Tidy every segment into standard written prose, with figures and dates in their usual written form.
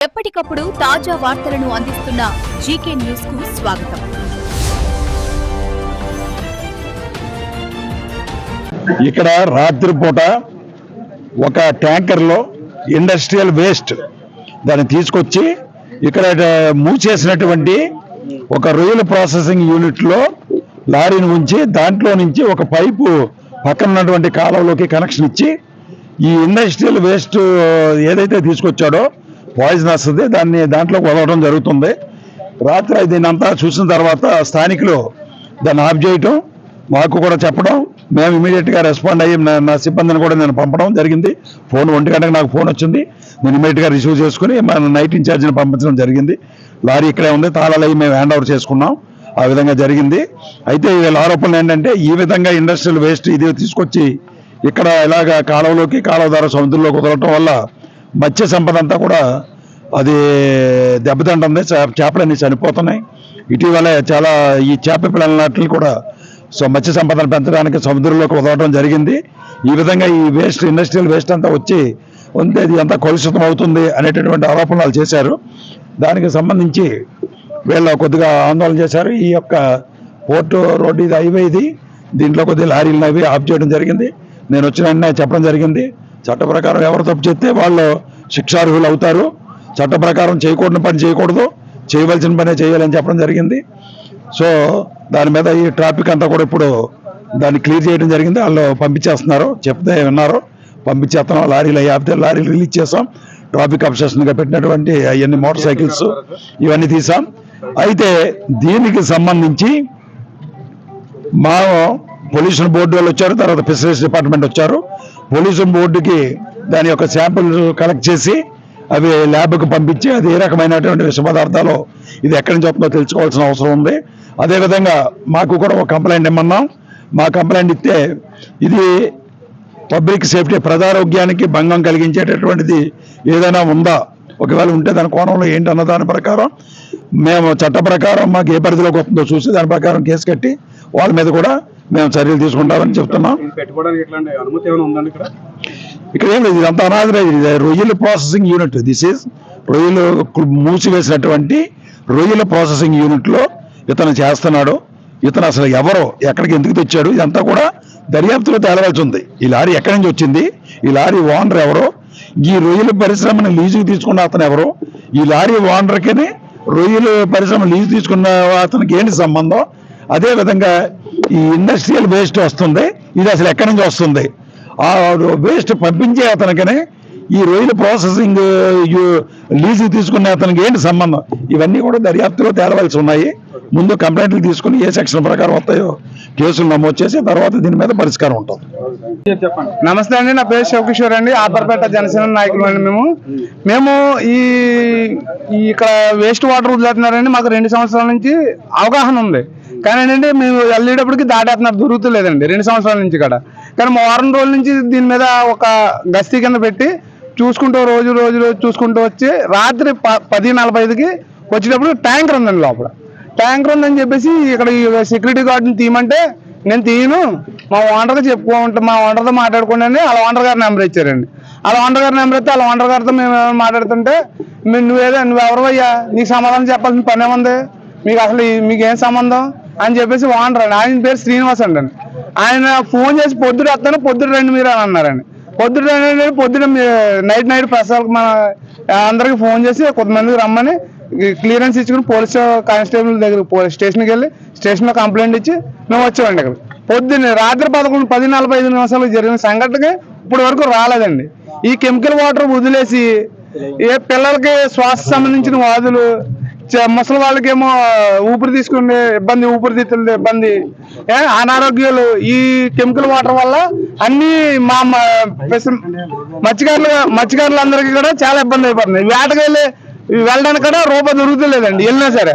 ఎప్పటికప్పుడు తాజా వార్తలను అందిస్తున్న జీకే న్యూస్ కు స్వాగతం. ఇక్కడ రాత్రిపూట ఒక ట్యాంకర్ లో ఇండస్ట్రియల్ వేస్ట్ దాన్ని తీసుకొచ్చి ఇక్కడ మూసేసినటువంటి ఒక రొయ్యల ప్రాసెసింగ్ యూనిట్ లో లారీని ఉంచి దాంట్లో నుంచి ఒక పైపు పక్కన ఉన్నటువంటి కాలువలోకి కనెక్షన్ ఇచ్చి ఈ ఇండస్ట్రియల్ వేస్ట్ ఏదైతే తీసుకొచ్చాడో పాయిజనస్ దాంట్లో వదలడం జరుగుతుంది. రాత్రి దీన్ని అంతా చూసిన తర్వాత స్థానికులు దాన్ని ఆఫ్ చేయటం, మాకు కూడా చెప్పడం, మేము ఇమీడియట్గా రెస్పాండ్ అయ్యి నా సిబ్బందిని కూడా నేను పంపడం జరిగింది. ఫోన్ 1 గంటకు నాకు ఫోన్ వచ్చింది. నేను ఇమీడియట్గా రిసీవ్ చేసుకుని మన నైట్ ఇన్ఛార్జిని పంపించడం జరిగింది. లారీ ఇక్కడే ఉంది, తాళాలు అయ్యి మేము హ్యాండ్ ఓవర్ చేసుకున్నాం. ఆ విధంగా జరిగింది. అయితే వీళ్ళ ఆరోపణలు ఏంటంటే ఈ విధంగా ఇండస్ట్రియల్ వేస్ట్ ఇది తీసుకొచ్చి ఇక్కడ ఇలాగ కాలువలోకి కాలువ ద్వారా సముద్రంలోకి వదలటం వల్ల మత్స్య సంపద అంతా కూడా అది దెబ్బతింటుంది. చేపలన్నీ చనిపోతున్నాయి. ఇటీవల చాలా ఈ చేప పిల్లలన్నింటినీ కూడా మత్స్య సంపదను పెంచడానికి సముద్రంలోకి వదలడం జరిగింది. ఈ విధంగా ఈ వేస్ట్ ఇండస్ట్రియల్ వేస్ట్ అంతా వచ్చి ఉంటే ఇది అంతా కలుషితం అవుతుంది అనేటటువంటి ఆరోపణలు చేశారు. దానికి సంబంధించి వీళ్ళు కొద్దిగా ఆందోళన చేశారు. ఈ యొక్క పోర్టు రోడ్డు ఇది హైవే ఇది, దీంట్లో కొద్దిగా లారీలు అవి ఆఫ్ చేయడం జరిగింది. నేను వచ్చిన వెంటనే చెప్పడం జరిగింది, చట్ట ప్రకారం ఎవరు తప్పు చేస్తే వాళ్ళు శిక్షార్హులు అవుతారు. చట్ట ప్రకారం చేయకూడని పని చేయకూడదు, చేయవలసిన పనే చేయాలని చెప్పడం జరిగింది. సో దాని మీద ఈ ట్రాఫిక్ అంతా కూడా ఇప్పుడు దాన్ని క్లియర్ చేయడం జరిగింది. వాళ్ళు పంపించేస్తున్నారు, చెప్తే విన్నారు, పంపించేస్తున్నాం. లారీలు ఆపితే లారీలు రిలీజ్ చేసాం. ట్రాఫిక్ అబ్స్ట్రక్షన్గా పెట్టినటువంటి అవన్నీ మోటార్ సైకిల్స్ ఇవన్నీ తీసాం. అయితే దీనికి సంబంధించి మా పొల్యూషన్ బోర్డు వాళ్ళు వచ్చారు, తర్వాత ఫిషరీస్ డిపార్ట్మెంట్ వచ్చారు. పొల్యూషన్ బోర్డుకి దాని యొక్క శాంపుల్ కలెక్ట్ చేసి అవి ల్యాబ్కు పంపించి అది ఏ రకమైనటువంటి విష పదార్థాలు ఇది ఎక్కడి నుంచి వస్తుందో తెలుసుకోవాల్సిన అవసరం ఉంది. అదేవిధంగా మాకు కూడా ఒక కంప్లైంట్ ఇమ్మన్నాం. మా కంప్లైంట్ ఇస్తే ఇది పబ్లిక్ సేఫ్టీ ప్రజారోగ్యానికి భంగం కలిగించేటటువంటిది ఏదైనా ఉందా, ఒకవేళ ఉంటే దాని కోణంలో ఏంటన్న దాని ప్రకారం మేము చట్ట ప్రకారం మాకు ఏ పరిధిలోకి వస్తుందో చూసి దాని ప్రకారం కేసు కట్టి వాళ్ళ మీద కూడా మేము చర్యలు తీసుకుంటామని చెప్తున్నాం. ఇక్కడ ఏం లేదు, ఇదంతా అనాథరైజ్ రొయ్యల ప్రాసెసింగ్ యూనిట్. దిస్ ఈజ్ రొయ్యలు మూసివేసినటువంటి రొయ్యల ప్రాసెసింగ్ యూనిట్ లో ఇతను చేస్తున్నాడు. ఇతను అసలు ఎవరో, ఎక్కడికి ఎందుకు తెచ్చాడు, ఇదంతా కూడా దర్యాప్తులో తేలవలసి ఉంది. ఈ లారీ ఎక్కడి నుంచి వచ్చింది, ఈ లారీ ఓనర్ ఎవరో, ఈ రొయ్యల పరిశ్రమను లీజుకు తీసుకున్న అతను ఎవరో, ఈ లారీ ఓనర్కి రొయ్యల పరిశ్రమ లీజు తీసుకున్న అతనికి ఏంటి సంబంధం, అదే విధంగా ఈ ఇండస్ట్రియల్ వేస్ట్ వస్తుంది, ఇది అసలు ఎక్కడి నుంచి వస్తుంది, ఆ వేస్ట్ పంపించే అతనికనే ఈ రొయ్యల ప్రాసెసింగ్ లీజు తీసుకునే అతనికి ఏంటి సంబంధం, ఇవన్నీ కూడా దర్యాప్తులో తేలవలసి ఉన్నాయి. ముందు కంప్లైంట్లు తీసుకుని ఏ సెక్షన్ ప్రకారం వస్తాయో కేసులు నమోదు చేసి తర్వాత దీని మీద పరిష్కారం ఉంటుంది. నమస్తే అండి, నా పేరు శివకిషోర్ అండి, ఆపర్పేట జనసేన నాయకులు అండి. మేము ఈ ఇక్కడ వేస్ట్ వాటర్ వదిలేస్తున్నారండి. మాకు 2 సంవత్సరాల నుంచి అవగాహన ఉంది, కానీ ఏంటంటే మేము వెళ్ళేటప్పటికి దాటేస్తున్నారు, దొరుకుతలేదండి 2 సంవత్సరాల నుంచి కూడా. కానీ మా వారం రోజుల నుంచి దీని మీద ఒక గస్తీ కింద పెట్టి చూసుకుంటూ రోజు చూసుకుంటూ వచ్చి రాత్రి 10:45కి వచ్చేటప్పుడు ట్యాంకర్ ఉందండి, లోపల ట్యాంకర్ ఉందని చెప్పేసి ఇక్కడ సెక్యూరిటీ గార్డుని తీయమంటే నేను తీయను, మా ఓనర్కి చెప్పుకుంటా, మా ఓనర్తో మాట్లాడుకోండి అని వాళ్ళ ఓనర్ గారి నెంబర్ ఇచ్చారండి. వాళ్ళ ఓనర్ గారి నెంబర్ ఇస్తే వాళ్ళ ఓనర్ గారితో మేము మాట్లాడుతుంటే నువ్వెవరవయ్యా, నీకు సమాధానం చెప్పాల్సిన పని ఏముంది, మీకు అసలు మీకేం సంబంధం అని చెప్పేసి ఓనర్ అండి, ఆయన పేరు శ్రీనివాస్ అండి. ఆయన ఫోన్ చేసి పొద్దున వస్తాను, పొద్దున రండి మీరు అని అన్నారండి. పొద్దున నైట్ ప్రసాద్ మన అందరికి ఫోన్ చేసి కొంతమందికి రమ్మని క్లియరెన్స్ ఇచ్చుకుని పోలీస్ కానిస్టేబుల్ దగ్గర స్టేషన్కి వెళ్ళి స్టేషన్లో కంప్లైంట్ ఇచ్చి మేము వచ్చామండి. అక్కడ పొద్దున్న రాత్రి 10:45 జరిగిన సంఘటనకి ఇప్పటి వరకు రాలేదండి. ఈ కెమికల్ వాటర్ వదిలేసి ఏ పిల్లలకి శ్వాస సంబంధించిన వ్యాధులు, ముసలి వాళ్ళకేమో ఊపిరి తీసుకునే ఇబ్బంది, ఊపిరితిత్తుల ఇబ్బంది, అనారోగ్యాలు ఈ కెమికల్ వాటర్ వల్ల అన్ని మా మత్స్యకారులందరికీ కూడా చాలా ఇబ్బంది అయిపోతుంది. వేటకి వెళ్ళడానికి కూడా రూపాయి దొరుకుతలేదండి. వెళ్ళినా సరే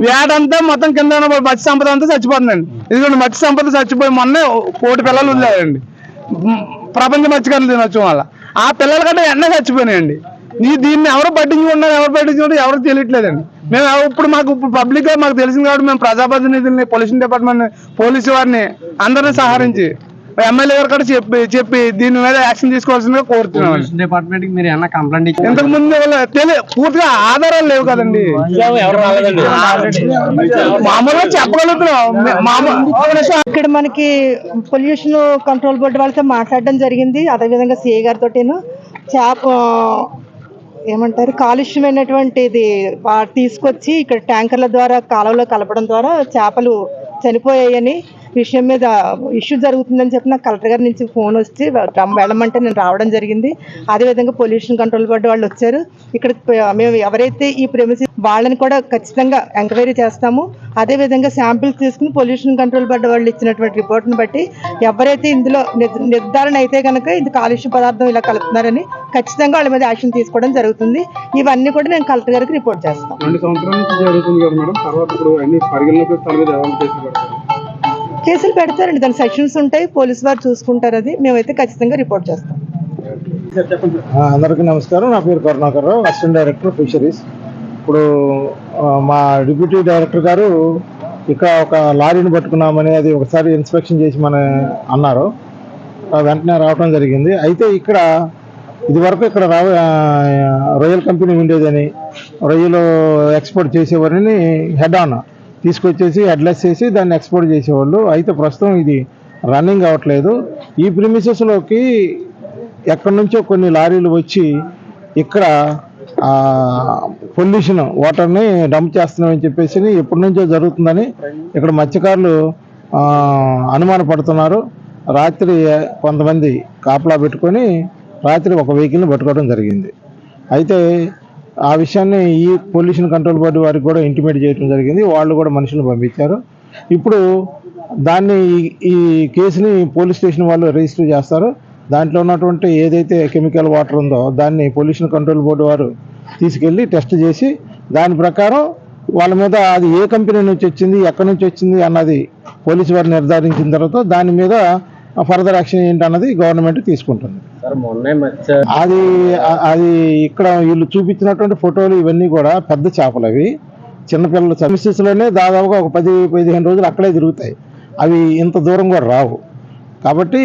వేట అంతా మొత్తం కింద మత్స్య సంపద అంతా చచ్చిపోతుందండి. ఎందుకంటే మత్స్య సంపద చచ్చిపోయి మొన్న 1 పిల్లలు వదిలేదండి ప్రపంచ మత్స్యకారుల దినోత్సవం వల్ల. ఆ పిల్లల కంటే ఎన్న చచ్చిపోయినాయండి. దీన్ని ఎవరు పట్టించుకుంటున్నారు, ఎవరు తెలియట్లేదండి. మేము ఇప్పుడు మాకు పబ్లిక్ గా మాకు తెలిసింది కాబట్టి మేము ప్రజాప్రతినిధుల్ని, పొల్యూషన్ డిపార్ట్మెంట్, పోలీసు వారిని అందరినీ సహకరించి ఎమ్మెల్యే గారు కూడా చెప్పి దీని మీద యాక్షన్ తీసుకోవాల్సిందిగా కోరుతున్నాం. డిపార్ట్మెంట్ కి మీరు ఏమన్నా కంప్లైంట్ ఇచ్చారు? ఇంతకు ముందు పూర్తిగా ఆధారాలు లేవు కదండి, మామూలుగా చెప్పగలుగుతున్నాం. ఇక్కడ మనకి పొల్యూషన్ కంట్రోల్ బోర్డు వాళ్ళతో మాట్లాడడం జరిగింది. అదేవిధంగా సిఏ గారితో ఏమంటారు కాలుష్యమైనటువంటిది తీసుకొచ్చి ఇక్కడ ట్యాంకర్ల ద్వారా కాలువలో కలపడం ద్వారా చేపలు చనిపోయాయని విషయం మీద ఇష్యూ జరుగుతుందని చెప్పి నాకు కలెక్టర్ గారి నుంచి ఫోన్ వచ్చి వెళ్ళమంటే నేను రావడం జరిగింది. అదేవిధంగా పొల్యూషన్ కంట్రోల్ బోర్డు వాళ్ళు వచ్చారు. ఇక్కడ మేము ఎవరైతే ఈ ప్రెమిసెస్ వాళ్ళని కూడా ఖచ్చితంగా ఎంక్వైరీ చేస్తాము. అదేవిధంగా శాంపిల్స్ తీసుకుని పొల్యూషన్ కంట్రోల్ బోర్డు వాళ్ళు ఇచ్చినటువంటి రిపోర్ట్ని బట్టి ఎవరైతే ఇందులో నిర్ధారణ అయితే కనుక ఇది కాలుష్య పదార్థం ఇలా కలుపుతున్నారని ఖచ్చితంగా వాళ్ళ మీద యాక్షన్ తీసుకోవడం జరుగుతుంది. ఇవన్నీ కూడా నేను కలెక్టర్ గారికి రిపోర్ట్ చేస్తాను. 2 సంవత్సరాల నుంచి జరుగుతుంది కదా మేడం, తర్వాత ఇప్పుడు అన్ని పరిగణలోకి కేసులు పెడతారండి. దాని సెక్షన్స్ ఉంటాయి, పోలీసు వారు చూసుకుంటారు. అది మేమైతే ఖచ్చితంగా రిపోర్ట్ చేస్తాం. అందరికీ నమస్కారం. నా పేరు కరుణాకర్రావు, అసిస్టెంట్ డైరెక్టర్ ఫిషరీస్. ఇప్పుడు మా డిప్యూటీ డైరెక్టర్ గారు ఇక్కడ ఒక లారీని పట్టుకున్నామని అది ఒకసారి ఇన్స్పెక్షన్ చేసి మన అన్నారు. వెంటనే రావడం జరిగింది. అయితే ఇక్కడ ఇదివరకు ఇక్కడ రొయ్యల కంపెనీ ఉండేదని రొయ్యలు ఎక్స్పోర్ట్ చేసేవారిని హెడ్ ఆన్ తీసుకొచ్చేసి హెడ్లెస్ చేసి దాన్ని ఎక్స్పోర్ట్ చేసేవాళ్ళు. అయితే ప్రస్తుతం ఇది రన్నింగ్ అవ్వట్లేదు. ఈ ప్రిమిసెస్లోకి ఎక్కడి నుంచో కొన్ని లారీలు వచ్చి ఇక్కడ పొల్యూషన్ వాటర్ని డంప్ చేస్తున్నామని చెప్పేసి ఎప్పటి నుంచో జరుగుతుందని ఇక్కడ మత్స్యకారులు అనుమానపడుతున్నారు. రాత్రి కొంతమంది కాపలా పెట్టుకొని రాత్రి ఒక వెహికల్ని పట్టుకోవడం జరిగింది. అయితే ఆ విషయాన్ని ఈ పొల్యూషన్ కంట్రోల్ బోర్డు వారికి కూడా ఇంటిమేట్ చేయడం జరిగింది. వాళ్ళు కూడా మనుషులను పంపించారు. ఇప్పుడు దాన్ని ఈ కేసుని పోలీస్ స్టేషన్ వాళ్ళు రిజిస్టర్ చేస్తారు. దాంట్లో ఉన్నటువంటి ఏదైతే కెమికల్ వాటర్ ఉందో దాన్ని పొల్యూషన్ కంట్రోల్ బోర్డు వారు తీసుకెళ్ళి టెస్ట్ చేసి దాని ప్రకారం వాళ్ళ మీద అది ఏ కంపెనీ నుంచి వచ్చింది, ఎక్కడి నుంచి వచ్చింది అన్నది పోలీసు వారు నిర్ధారించిన తర్వాత దాని మీద ఫర్దర్ యాక్షన్ ఏంటన్నది గవర్నమెంట్ తీసుకుంటుంది. అది అది ఇక్కడ వీళ్ళు చూపించినటువంటి ఫోటోలు ఇవన్నీ కూడా పెద్ద చేపలు. అవి చిన్నపిల్లలు సర్వీసెస్లోనే దాదాపుగా ఒక 10-15 రోజులు అక్కడే తిరుగుతాయి. అవి ఇంత దూరం కూడా రావు. కాబట్టి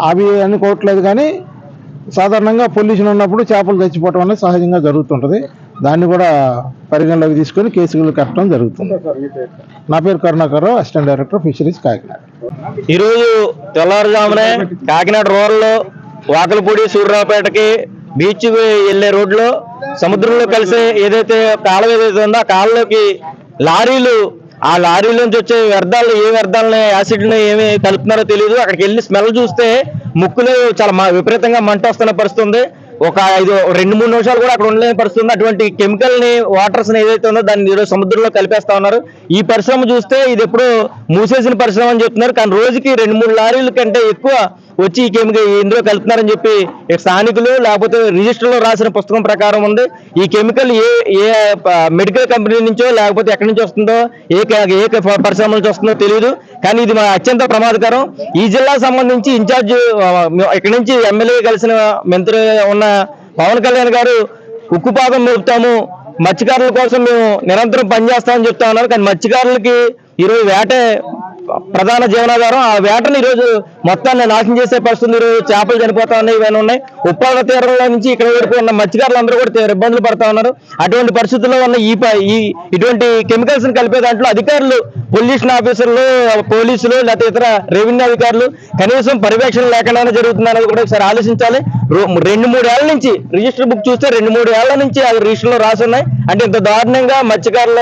అవి అనుకోవట్లేదు. కానీ సాధారణంగా పొల్యూషన్ ఉన్నప్పుడు చేపలు చచ్చిపోవటం అనేది సహజంగా జరుగుతుంటుంది. దాన్ని కూడా పరిగణలోకి తీసుకొని కేసులు కట్టడం జరుగుతుంది. నా పేరు Karunakarrao, assistant director fisheries, Kakinada. ఈరోజు తెల్లవారుజామునే కాకినాడ రూరల్ వాకలపూడి సూర్యరావుపేటకి బీచ్ వెళ్లే రోడ్లో సముద్రంలో కలిసే ఏదైతే కాలువ ఏదైతే ఉందో ఆ కాలువలోకి లారీలు, ఆ లారీల నుంచి వచ్చే వ్యర్థాలు, ఏ వ్యర్థాలని యాసిడ్ని ఏమి కలుపుతున్నారో తెలియదు. అక్కడికి వెళ్ళి స్మెల్ చూస్తే ముక్కులో చాలా విపరీతంగా మంట వస్తున్న పరిస్థితి ఉంది. ఒక 2-3 నిమిషాలు కూడా అక్కడ ఉండలేని పరిస్థితి ఉంది. అటువంటి కెమికల్ ని వాటర్స్ ని ఏదైతే ఉందో దాన్ని ఈరోజు సముద్రంలో కలిపేస్తా ఉన్నారు. ఈ పరిశ్రమ చూస్తే ఇది ఎప్పుడో మూసేసిన పరిశ్రమ అని చెప్తున్నారు. కానీ రోజుకి 2-3 లారీల కంటే ఎక్కువ వచ్చి ఈ కెమికల్ ఇందులో కలుపుతున్నారని చెప్పి స్థానికులు లేకపోతే రిజిస్టర్లో రాసిన పుస్తకం ప్రకారం ఉంది. ఈ కెమికల్ ఏ మెడికల్ కంపెనీ నుంచో లేకపోతే ఎక్కడి నుంచి వస్తుందో ఏ పరిశ్రమ నుంచి వస్తుందో తెలియదు. కానీ ఇది అత్యంత ప్రమాదకరం. ఈ జిల్లాకు సంబంధించి ఇన్ఛార్జ్ ఇక్కడి నుంచి ఎమ్మెల్యే కలిసిన మంత్రి ఉన్న పవన్ కళ్యాణ్ గారు ఉక్కుపాదం మోపుతాము, మత్స్యకారుల కోసం మేము నిరంతరం పనిచేస్తామని చెప్తా ఉన్నారు. కానీ మత్స్యకారులకి ఈరోజు వేటే ప్రధాన జీవనాధారం. ఆ వేటను ఈరోజు మొత్తాన్ని నాశనం చేసే పరిస్థితి. ఈరోజు చేపలు చనిపోతా ఉన్నాయి, ఇవన్నీ ఉన్నాయి. ఉప్పాడ తీరంలో నుంచి ఇక్కడ వరకు ఉన్న మత్స్యకారులు అందరూ కూడా ఇబ్బందులు పడతా ఉన్నారు. అటువంటి పరిస్థితుల్లో ఉన్న ఇటువంటి కెమికల్స్ ని కలిపే దాంట్లో అధికారులు, పొల్యూషన్ ఆఫీసర్లు, పోలీసులు లేకపోతే ఇతర రెవెన్యూ అధికారులు కనీసం పర్యవేక్షణ లేకుండానే జరుగుతుందనేది కూడా ఒకసారి ఆలోచించాలి. 2-3 ఏళ్ల నుంచి రిజిస్టర్ బుక్ చూస్తే 2-3 ఏళ్ల నుంచి అది రిజిస్టర్ లో రాసి ఉన్నాయి. అంటే ఇంత దారుణంగా మత్స్యకారుల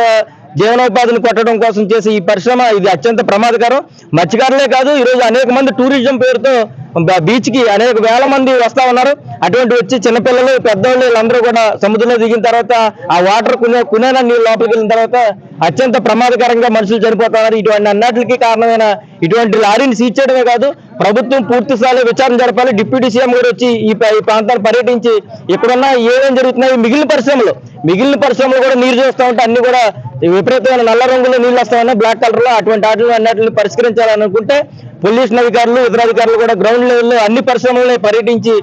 జీవనోపాధిని కొట్టడం కోసం చేసే ఈ పరిశ్రమ ఇది అత్యంత ప్రమాదకరం. మత్స్యకారులే కాదు, ఈరోజు అనేక మంది టూరిజం పేరుతో బీచ్ కి అనేక వేల మంది వస్తా ఉన్నారు. అటువంటి వచ్చి చిన్నపిల్లలు, పెద్దవాళ్ళు వీళ్ళందరూ కూడా సముద్రంలో దిగిన తర్వాత ఆ వాటర్ కునేనా నీళ్ళు లోపలికి వెళ్ళిన తర్వాత అత్యంత ప్రమాదకరంగా మనుషులు చనిపోతున్నారు. ఇటువంటి అన్నిటికీ కారణమైన ఇటువంటి లారీని సీజ్ చేయడమే కాదు, ప్రభుత్వం పూర్తి స్థాయిలో విచారణ జరపాలి. డిప్యూటీ సీఎం గారు వచ్చి ఈ ప్రాంతాన్ని పర్యటించి ఇక్కడున్న ఏమేం జరుగుతున్నాయి, మిగిలిన పరిశ్రమలు కూడా నీరు చూస్తూ ఉంటే అన్ని కూడా విపరీతమైన నల్ల రంగులో నీళ్ళు వస్తా ఉన్నాయి, బ్లాక్ కలర్ లో. అటువంటి వాటిని అన్నిటిని పరిష్కరించాలని అనుకుంటే పొల్యూషన్ అధికారులు, ఇతర అధికారులు కూడా గ్రౌండ్ లెవెల్లో అన్ని పరిశ్రమలను పర్యటించి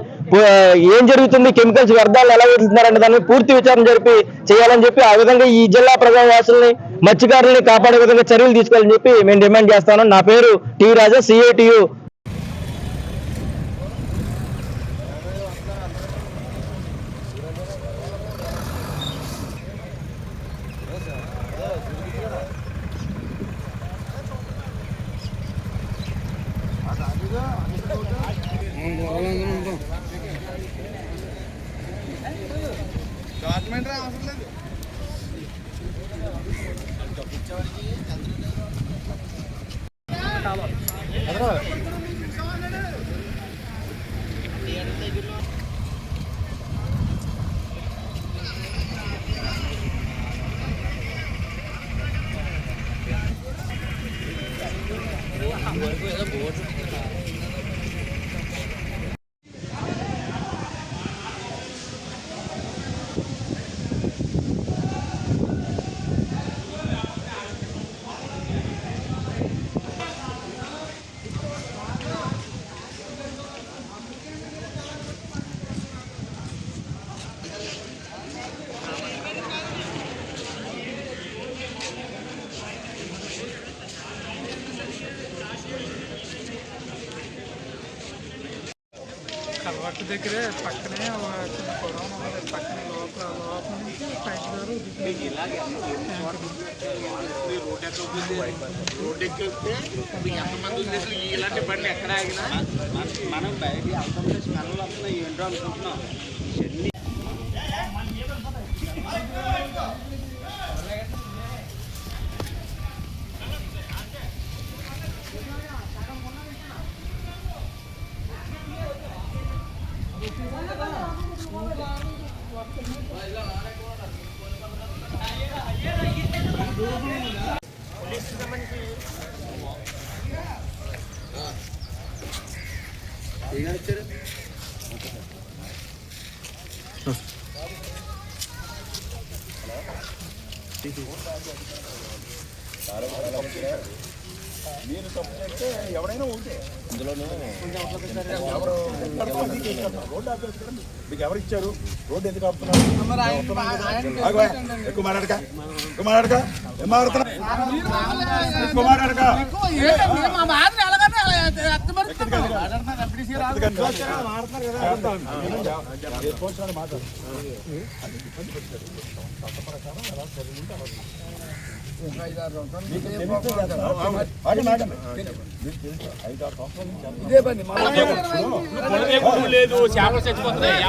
ఏం జరుగుతుంది, కెమికల్స్ వ్యర్థాలు ఎలా వదులుతున్నారనే దాన్ని పూర్తి విచారణ జరిపి చేయాలని చెప్పి, ఆ విధంగా ఈ జిల్లా ప్రజావాసుల్ని, మత్స్యకారుల్ని కాపాడే విధంగా చర్యలు తీసుకోవాలని చెప్పి మేము డిమాండ్ చేస్తాను. నా పేరు టి రాజా, CATU కలవట్టు దగ్గరే పక్కనే చిన్న పొలం ఉన్నది. పక్కన లోపల నుంచి పైకి రోడ్ ఎక్కితే ఎంతమంది ఇలాంటి బండి ఎక్కడ ఆగినా మనం బయట అంత స్మెల్ వస్తున్నాయి ఏంటో అనుకుంటున్నాం. మీరు తప్పు చేస్తే ఎవరైనా ఉంటే ఇందులోనే రోడ్డు ఆపేస్తారు. మీకు ఎవరు ఇచ్చారు? రోడ్డు ఎందుకు ఆపుతున్నారు? ఎక్కువ మాట్లాడక ఎక్కువ మాట్లాడక ఏం మాట్లాడుతున్నా ఎక్కువ మాట్లాడక లేదు చేపలు చచ్చిపోతున్నాయి.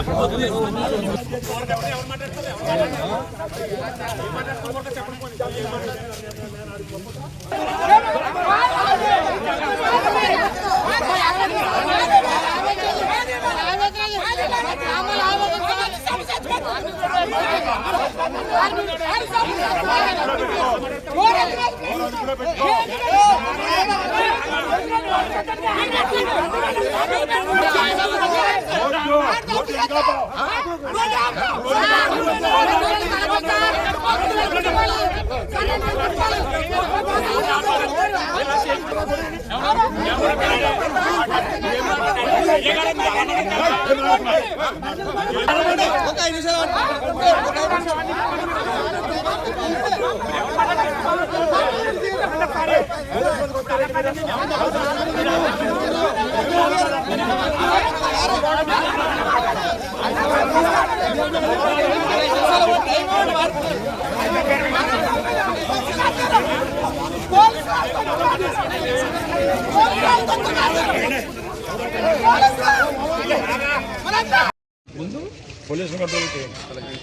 పొల్యూషన్ కంట్రోల్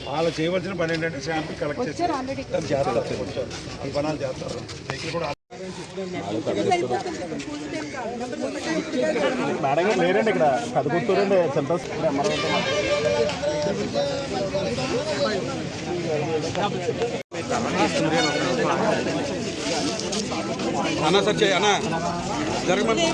వాళ్ళు చేయవలసిన పని ఏంటంటే శాంపిల్ కలెక్ట్ చేసి చేస్తారు. ఈ పనాలు చేస్తారు. సైకిల్ కూడా మేడం లేరండి ఇక్కడ కదుగుతారండి సెంట్రల్ అన్నా సార్ చేయి అన్నా జరగమని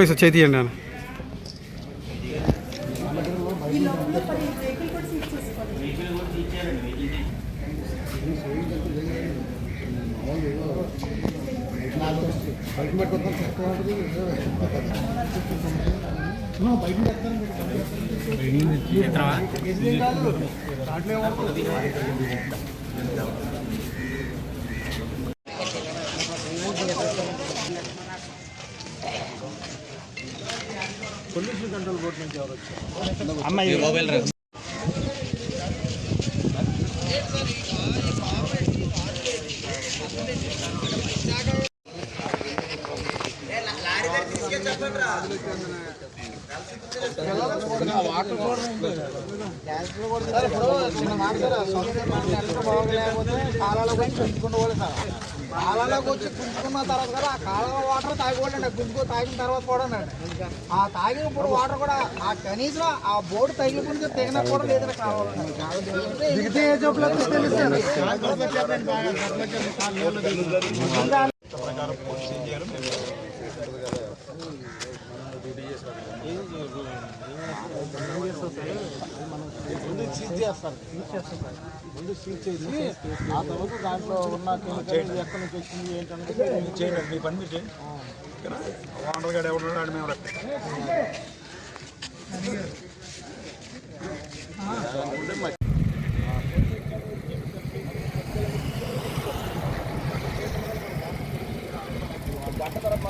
సార్ చేతి అండి అన్న పొల్యూషన్ కంట్రోల్ బోర్డు నుంచి ఎవరు వచ్చారు? అమ్మాయి మొబైల్ కాలంలోకి వచ్చి గుంజుకున్న తర్వాత కదా ఆ కాలంలో వాటర్ తాగిపోండి, తాగిన తర్వాత కూడా ఆ తాగిన ఇప్పుడు వాటర్ కూడా ఆ కనీసం ఆ బోర్డు తగిలిపోతే తెగినా కూడా లేదని కావాలి. ముందు సీజ్ చేస్తారు ముందు సీజ్ చేసి ఆ తర్వాత దాంట్లో ఉన్న కెమికల్ ఎక్కడి నుంచి వచ్చింది ఏంటంటే చేయండి, మీ పని మీరు చేయండి. ఓనర్ గారు ఎవరు ఆడు మేము బట్ట తరపు